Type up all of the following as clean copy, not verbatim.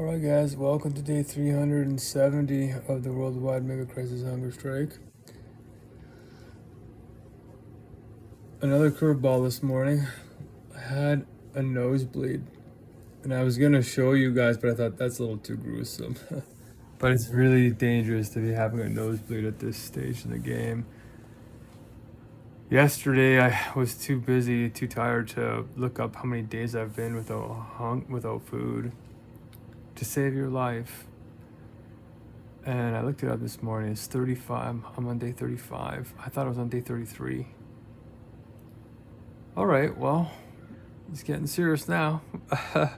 Alright guys, welcome to day 370 of the worldwide Megacrisis Hungerstrike. Another curveball this morning. I had a nosebleed and I was going to show you guys, but I thought that's a little too gruesome. But it's really dangerous to be having a nosebleed at this stage in the game. Yesterday I was too busy, too tired to look up how many days I've been without food to save your life. And I looked it up this morning. It's 35. I'm on day 35. I thought I was on day 33. All right, well, it's getting serious now. I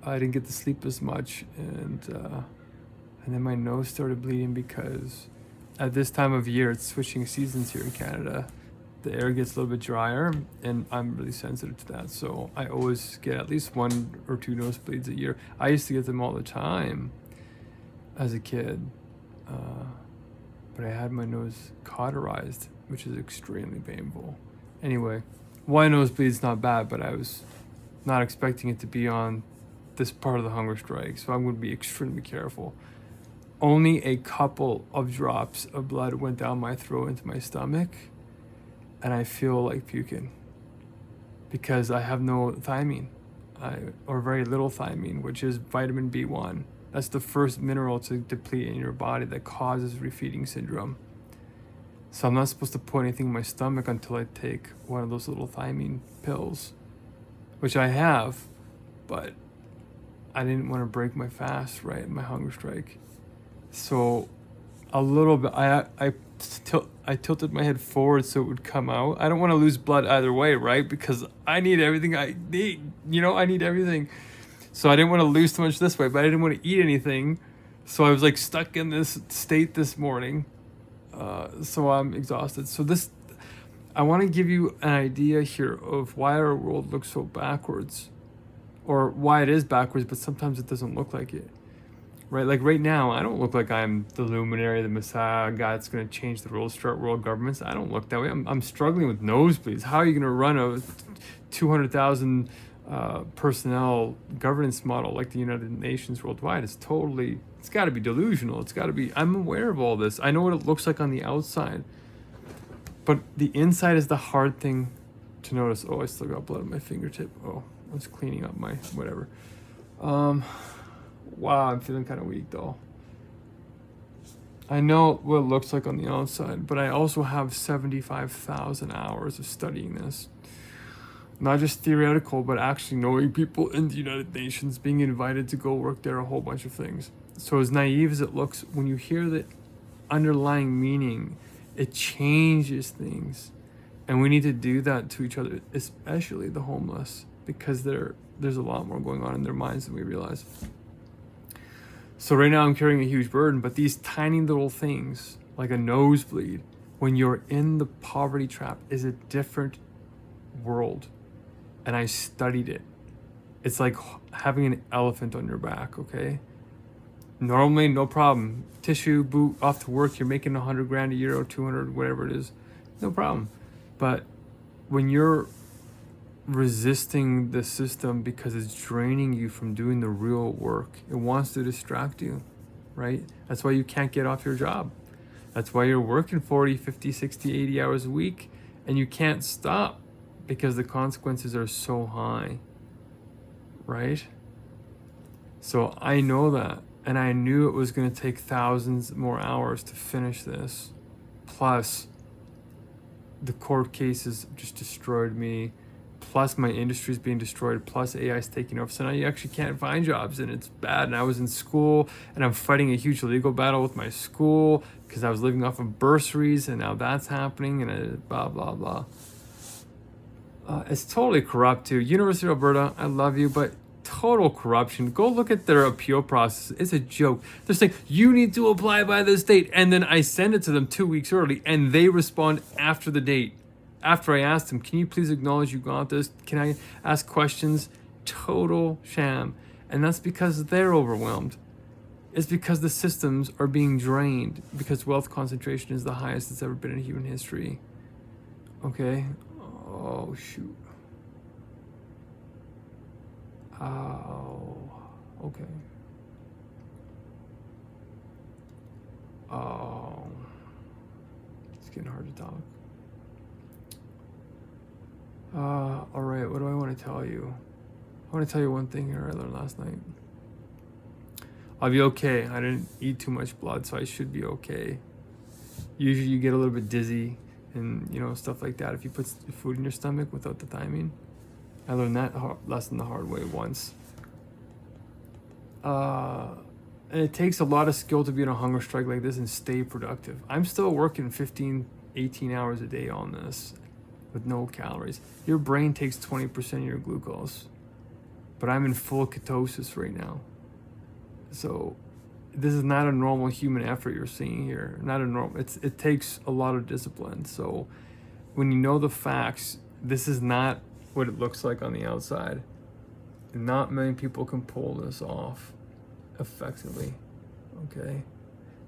didn't get to sleep as much, and then my nose started bleeding because at this time of year, it's switching seasons here in Canada. The air gets a little bit drier, and I'm really sensitive to that. So I always get at least 1 or 2 nosebleeds a year. I used to get them all the time as a kid, but I had my nose cauterized, which is extremely painful. Anyway, why nosebleed's not bad, but I was not expecting it to be on this part of the hunger strike, so I'm going to be extremely careful. Only a couple of drops of blood went down my throat into my stomach, and I feel like puking because I have no thiamine, or very little thiamine, which is vitamin B1. That's the first mineral to deplete in your body that causes refeeding syndrome. So I'm not supposed to put anything in my stomach until I take one of those little thiamine pills, which I have, but I didn't want to break my fast, right, my hunger strike. So a little bit, I tilted my head forward so it would come out. I don't want to lose blood either way, right? Because I need everything I need. I need everything. So I didn't want to lose too much this way, but I didn't want to eat anything. So I was like stuck in this state this morning. So I'm exhausted. So I want to give you an idea here of why our world looks so backwards, or why it is backwards, but sometimes it doesn't look like it. Right? Like right now, I don't look like I'm the luminary, the messiah, guy that's going to change the world, start world governments. I don't look that way. I'm struggling with nosebleeds. How are you going to run a 200,000 personnel governance model like the United Nations worldwide? It's got to be delusional. It's got to be, I'm aware of all this. I know what it looks like on the outside, but the inside is the hard thing to notice. Oh, I still got blood on my fingertip. Oh, I was cleaning up my whatever. Wow, I'm feeling kind of weak though. I know what it looks like on the outside, but I also have 75,000 hours of studying this. Not just theoretical, but actually knowing people in the United Nations, being invited to go work there, a whole bunch of things. So as naive as it looks, when you hear the underlying meaning, it changes things. And we need to do that to each other, especially the homeless, because there's a lot more going on in their minds than we realize. So right now I'm carrying a huge burden, but these tiny little things, like a nosebleed, when you're in the poverty trap, is a different world. And I studied it. It's like having an elephant on your back, okay? Normally, no problem. Tissue, boot, off to work, you're making 100 grand a year or 200, whatever it is. No problem. But when you're resisting the system because it's draining you from doing the real work, it wants to distract you, right? That's why you can't get off your job. That's why you're working 40, 50, 60, 80 hours a week, and you can't stop because the consequences are so high, right? So I know that, and I knew it was going to take thousands more hours to finish this. Plus, the court cases just destroyed me. Plus, my industry's being destroyed. Plus, AI's taking over. So now you actually can't find jobs, and it's bad. And I was in school, and I'm fighting a huge legal battle with my school because I was living off of bursaries, and now that's happening, and blah, blah, blah. It's totally corrupt, too. University of Alberta, I love you, but total corruption. Go look at their appeal process. It's a joke. They're saying, you need to apply by this date. And then I send it to them 2 weeks early, and they respond after the date. After I asked them, can you please acknowledge you got this? Can I ask questions? Total sham. And that's because they're overwhelmed. It's because the systems are being drained, because wealth concentration is the highest it's ever been in human history. Okay? Oh, shoot. Oh. Okay. Oh, it's getting hard to talk. All right, what do I want to tell you? I want to tell you one thing here I learned last night. I'll be okay. I didn't eat too much blood, so I should be okay. Usually you get a little bit dizzy and, you know, stuff like that if you put food in your stomach without the thiamine. I learned that lesson the hard way once. And it takes a lot of skill to be on a hunger strike like this and stay productive. I'm still working 15, 18 hours a day on this with no calories. Your brain takes 20% of your glucose, but I'm in full ketosis right now. So this is not a normal human effort you're seeing here. Not a normal. It takes a lot of discipline. So when you know the facts, this is not what it looks like on the outside. Not many people can pull this off effectively, okay?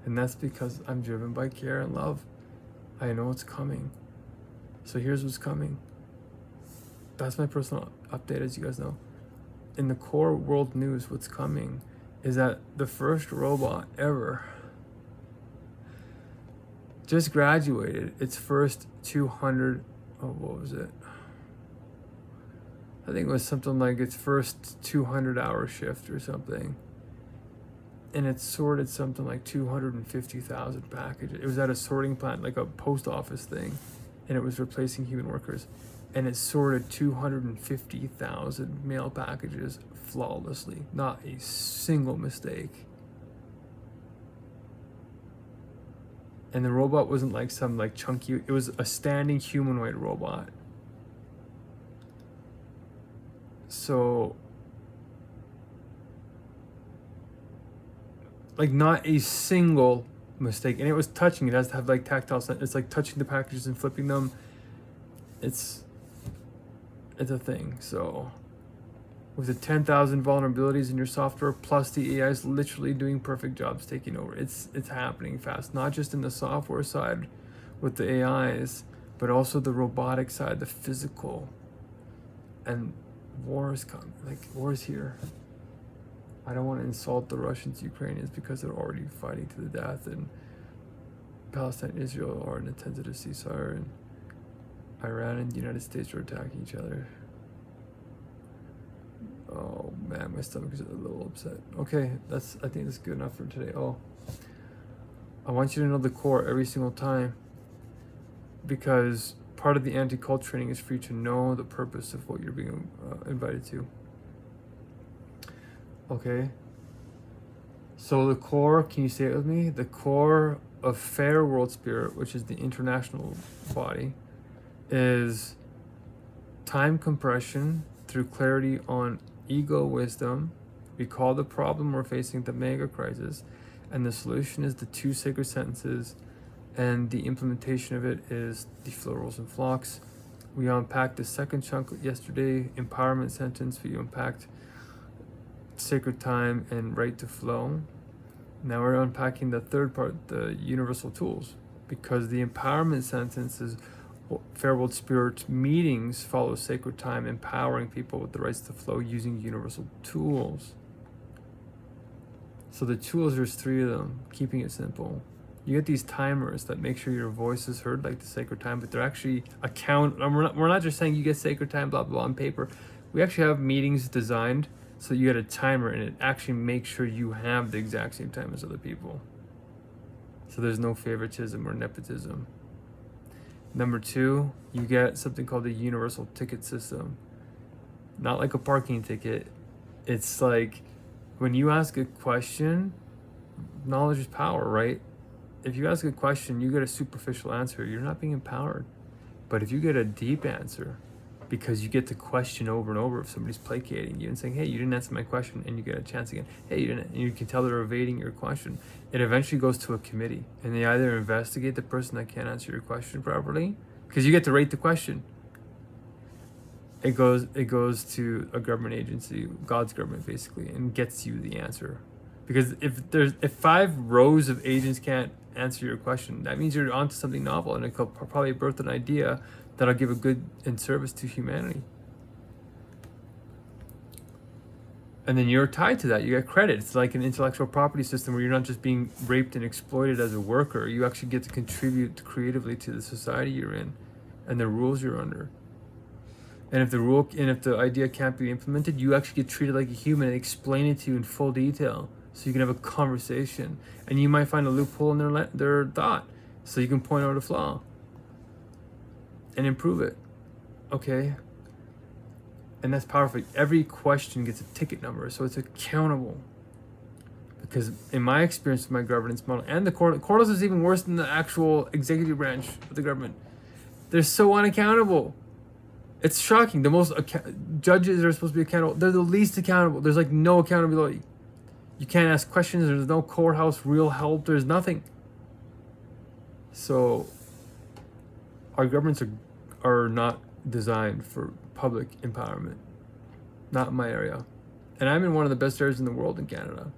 And that's because I'm driven by care and love. I know it's coming. So here's what's coming. That's my personal update, as you guys know. In the core world news, what's coming is that the first robot ever just graduated its first 200, what was it? I think it was something like its first 200-hour shift or something. And it sorted something like 250,000 packages. It was at a sorting plant, like a post office thing, and it was replacing human workers. And it sorted 250,000 mail packages flawlessly, not a single mistake. And the robot wasn't like some like chunky, it was a standing humanoid robot. So, like not a single mistake. And it was touching, it has to have like tactile, it's like touching the packages and flipping them. It's a thing. So with the 10,000 vulnerabilities in your software, plus the AI is literally doing perfect jobs, taking over. It's happening fast, not just in the software side with the AIs, but also the robotic side, the physical. And war is coming, like war is here. I don't want to insult the Russians, Ukrainians, because they're already fighting to the death, and Palestine and Israel are in a tentative ceasefire, and Iran and the United States are attacking each other. Oh man, my stomach is a little upset. Okay, I think that's good enough for today. Oh, I want you to know the core every single time, because part of the anti-cult training is for you to know the purpose of what you're being invited to. Okay. So the core, can you say it with me? The core of Fair World Spirit, which is the international body, is time compression through clarity on ego wisdom. We call the problem we're facing the Megacrisis, and the solution is the 2 sacred sentences, and the implementation of it is the flow, rules, and flocks. We unpacked the second chunk yesterday, empowerment sentence. We unpacked sacred time and right to flow. Now we're unpacking the third part, the universal tools, because the empowerment sentence is Fair World Spirit meetings follow sacred time, empowering people with the rights to flow using universal tools. So the tools, there's 3 of them, keeping it simple. You get these timers that make sure your voice is heard, like the sacred time, but they're actually we're not just saying you get sacred time, blah, blah, on paper. We actually have meetings designed so you get a timer, and it actually makes sure you have the exact same time as other people. So there's no favoritism or nepotism. Number 2, you get something called the universal ticket system. Not like a parking ticket. It's like when you ask a question, knowledge is power, right? If you ask a question, you get a superficial answer, you're not being empowered. But if you get a deep answer, because you get to question over and over if somebody's placating you and saying, hey, you didn't answer my question, and you get a chance again, hey, you didn't, and you can tell they're evading your question. It eventually goes to a committee, and they either investigate the person that can't answer your question properly, because you get to rate the question. It goes to a government agency, God's government basically, and gets you the answer. Because if 5 rows of agents can't answer your question, that means you're onto something novel, and it could probably birth an idea that'll give a good in service to humanity. And then you're tied to that. You get credit. It's like an intellectual property system where you're not just being raped and exploited as a worker. You actually get to contribute creatively to the society you're in and the rules you're under. And if the idea can't be implemented, you actually get treated like a human and explain it to you in full detail, so you can have a conversation. And you might find a loophole in their thought, so you can point out a flaw and improve it. Okay? And that's powerful. Every question gets a ticket number, so it's accountable. Because in my experience with my governance model, and the courts is even worse than the actual executive branch of the government. They're so unaccountable. It's shocking. The most judges are supposed to be accountable. They're the least accountable. There's like no accountability. You can't ask questions. There's no courthouse, real help. There's nothing. So our governments are not designed for public empowerment. Not in my area. And I'm in one of the best areas in the world in Canada.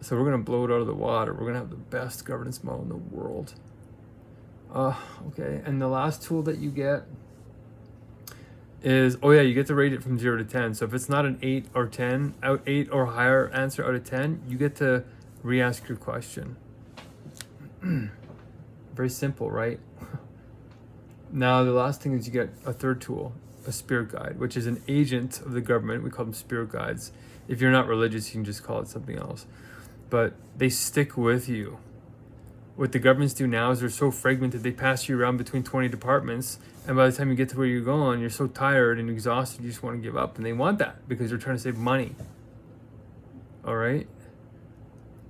So we're going to blow it out of the water. We're going to have the best governance model in the world. Okay. And the last tool that you get is, you get to rate it from 0 to 10. So if it's not an 8 or 10, 8 or higher answer out of 10, you get to re-ask your question. Very simple, right? Now, the last thing is you get a third tool, a spirit guide, which is an agent of the government. We call them spirit guides. If you're not religious, you can just call it something else. But they stick with you. What the governments do now is they're so fragmented, they pass you around between 20 departments, and by the time you get to where you're going, you're so tired and exhausted, you just want to give up. And they want that because they're trying to save money. All right?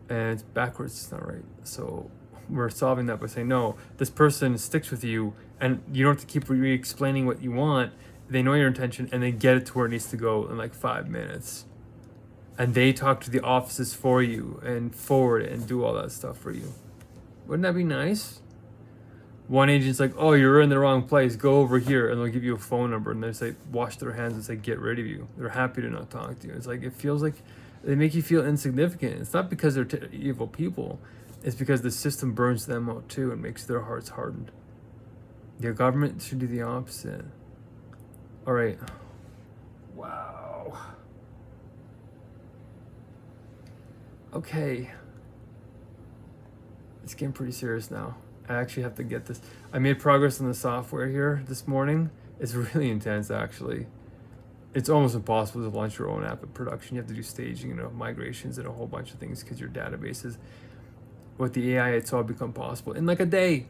And it's backwards, it's not right. So we're solving that by saying, no, this person sticks with you, and you don't have to keep re-explaining what you want. They know your intention, and they get it to where it needs to go in like 5 minutes. And they talk to the offices for you and forward it and do all that stuff for you. Wouldn't that be nice? One agent's like, oh, you're in the wrong place. Go over here. And they'll give you a phone number. And they say, wash their hands and say, get rid of you. They're happy to not talk to you. It's like, it feels like they make you feel insignificant. It's not because they're evil people. It's because the system burns them out too and makes their hearts hardened. The government should do the opposite. All right. Wow. Okay. It's getting pretty serious now. I actually have to get this. I made progress on the software here this morning. It's really intense, actually. It's almost impossible to launch your own app in production. You have to do staging and migrations and a whole bunch of things because your databases. With the AI, it's all become possible in like a day.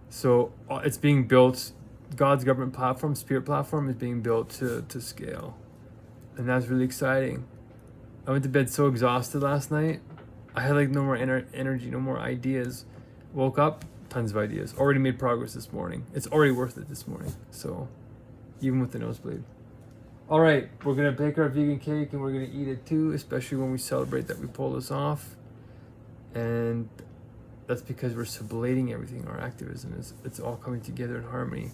So it's being built. God's government platform, Spirit platform, is being built to scale. And that's really exciting. I went to bed so exhausted last night. I had like no more energy, no more ideas. Woke up, tons of ideas. Already made progress this morning. It's already worth it this morning. So even with the nosebleed. All right, we're going to bake our vegan cake and we're going to eat it too, especially when we celebrate that we pull this off. And that's because we're sublating everything. Our activism it's all coming together in harmony.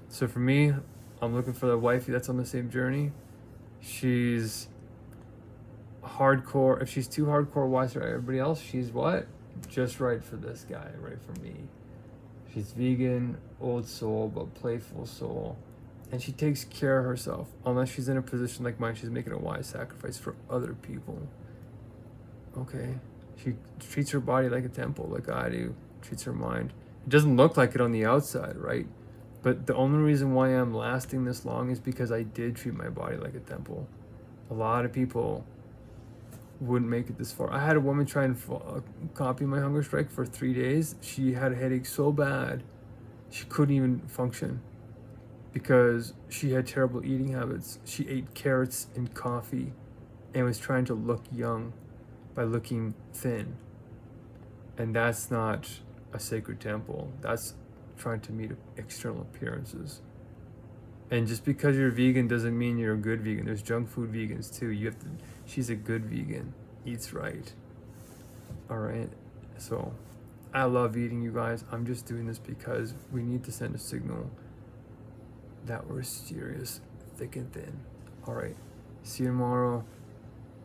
So for me, I'm looking for the wifey that's on the same journey. She's hardcore. If she's too hardcore wise for everybody else, she's what? Just right for this guy, right for me. She's vegan, old soul, but playful soul. And she takes care of herself. Unless she's in a position like mine, she's making a wise sacrifice for other people. Okay. She treats her body like a temple, like I do. Treats her mind. It doesn't look like it on the outside, right? But the only reason why I'm lasting this long is because I did treat my body like a temple. A lot of people wouldn't make it this far. I had a woman try and copy my Hungerstrike for 3 days. She had a headache so bad, she couldn't even function because she had terrible eating habits. She ate carrots and coffee and was trying to look young by looking thin. And that's not a sacred temple. That's trying to meet external appearances. And just because you're vegan doesn't mean you're a good vegan. There's junk food vegans too. She's a good vegan, eats right. All right. So I love eating, you guys. I'm just doing this because we need to send a signal that we're serious, thick and thin. All right. See you tomorrow.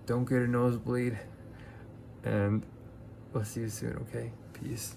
Don't get a nosebleed. And we'll see you soon, okay? Peace.